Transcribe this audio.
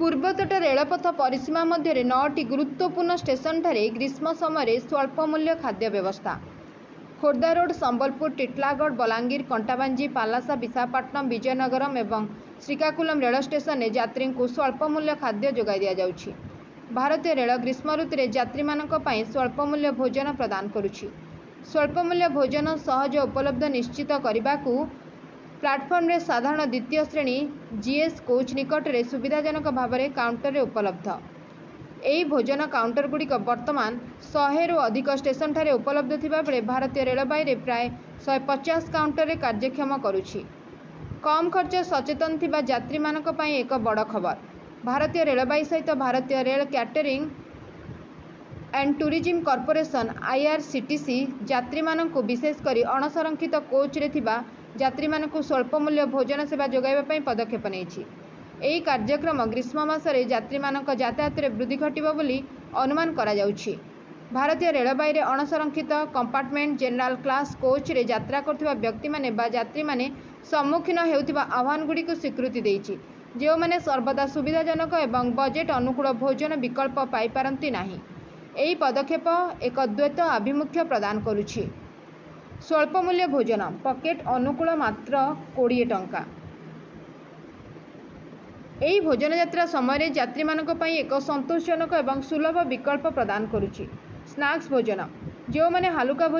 ପୂର୍ବତଟ ରେଳପଥ ପରିସୀମା ମଧ୍ୟରେ 9ଟି ଗୁରୁତ୍ୱପୂର୍ଣ୍ଣ ଷ୍ଟେସନଠାରେ ଗ୍ରୀଷ୍ମ ସମୟରେ ସ୍ୱଳ୍ପ ମୂଲ୍ୟ ଖାଦ୍ୟ ବ୍ୟବସ୍ଥା। ଖୋର୍ଦ୍ଧା ରୋଡ୍, ସମ୍ବଲପୁର, ଟିଟଲାଗଡ଼, ବଲାଙ୍ଗୀର, କଣ୍ଟାବାଞ୍ଜି, ପାଲାସା, ବିଶାଖାପଟ୍ଟନମ, ବିଜୟନଗରମ ଏବଂ ଶ୍ରୀକାକୁଲମ ରେଳ ଷ୍ଟେସନରେ ଯାତ୍ରୀଙ୍କୁ ସ୍ୱଳ୍ପ ମୂଲ୍ୟ ଖାଦ୍ୟ ଯୋଗାଇ ଦିଆଯାଉଛି। ଭାରତୀୟ ରେଳ ଗ୍ରୀଷ୍ମ ଋତୁରେ ଯାତ୍ରୀମାନଙ୍କ ପାଇଁ ସ୍ୱଳ୍ପ ମୂଲ୍ୟ ଭୋଜନ ପ୍ରଦାନ କରୁଛି। ସ୍ୱଳ୍ପ ମୂଲ୍ୟ ଭୋଜନ ସହଜ ଉପଲବ୍ଧ ନିଶ୍ଚିତ କରିବାକୁ ପ୍ଲାଟଫର୍ମରେ ସାଧାରଣ ଦ୍ୱିତୀୟ ଶ୍ରେଣୀ ଜିଏସ୍ କୋଚ୍ ନିକଟରେ ସୁବିଧାଜନକ ଭାବରେ କାଉଣ୍ଟରରେ ଉପଲବ୍ଧ। ଏହି ଭୋଜନ କାଉଣ୍ଟରଗୁଡ଼ିକ ବର୍ତ୍ତମାନ 100ରୁ ଅଧିକ ଷ୍ଟେସନଠାରେ ଉପଲବ୍ଧ ଥିବାବେଳେ ଭାରତୀୟ ରେଳବାଇରେ ପ୍ରାୟ 150 କାଉଣ୍ଟରରେ କାର୍ଯ୍ୟକ୍ଷମ କରୁଛି। କମ୍ ଖର୍ଚ୍ଚ ସଚେତନ ଥିବା ଯାତ୍ରୀମାନଙ୍କ ପାଇଁ ଏକ ବଡ଼ ଖବର। ଭାରତୀୟ ରେଳବାଇ ସହିତ ଭାରତୀୟ ରେଳ catering and tourism corporation IRCTC ଯାତ୍ରୀମାନଙ୍କୁ ବିଶେଷ କରି ଅଣସଂରକ୍ଷିତ କୋଚ୍ରେ ଥିବା ଯାତ୍ରୀମାନଙ୍କୁ ସ୍ୱଳ୍ପ ମୂଲ୍ୟ ଭୋଜନ ସେବା ଯୋଗାଇବା ପାଇଁ ପଦକ୍ଷେପ ନେଇଛି। ଏହି କାର୍ଯ୍ୟକ୍ରମ ଗ୍ରୀଷ୍ମ ମାସରେ ଯାତ୍ରୀମାନଙ୍କ ଯାତାୟାତରେ ବୃଦ୍ଧି ଘଟିବ ବୋଲି ଅନୁମାନ କରାଯାଉଛି। ଭାରତୀୟ ରେଳବାଇରେ ଅଣସଂରକ୍ଷିତ କମ୍ପାର୍ଟମେଣ୍ଟ ଜେନେରାଲ କ୍ଲାସ କୋଚ୍ରେ ଯାତ୍ରା କରୁଥିବା ବ୍ୟକ୍ତିମାନେ ବା ଯାତ୍ରୀମାନେ ସମ୍ମୁଖୀନ ହେଉଥିବା ଆହ୍ୱାନଗୁଡ଼ିକୁ ସ୍ୱୀକୃତି ଦେଇଛି, ଯେଉଁମାନେ ସର୍ବଦା ସୁବିଧାଜନକ ଏବଂ ବଜେଟ୍ ଅନୁକୂଳ ଭୋଜନ ବିକଳ୍ପ ପାଇପାରନ୍ତି ନାହିଁ। ଏହି ପଦକ୍ଷେପ ଏକ ଦ୍ୱୈତ ଆଭିମୁଖ୍ୟ ପ୍ରଦାନ କରୁଛି। ସ୍ୱଳ୍ପ ମୂଲ୍ୟ ଭୋଜନ ପକେଟ୍ ଅନୁକୂଳ ମାତ୍ର 20 ଟଙ୍କା। ଏହି ଭୋଜନ ଯାତ୍ରା ସମୟରେ ଯାତ୍ରୀମାନଙ୍କ ପାଇଁ ଏକ ସନ୍ତୋଷଜନକ ଏବଂ ସୁଲଭ ବିକଳ୍ପ ପ୍ରଦାନ କରୁଛି। ସ୍ନାକ୍ସ ଭୋଜନ ଯେଉଁମାନେ ହାଲୁକା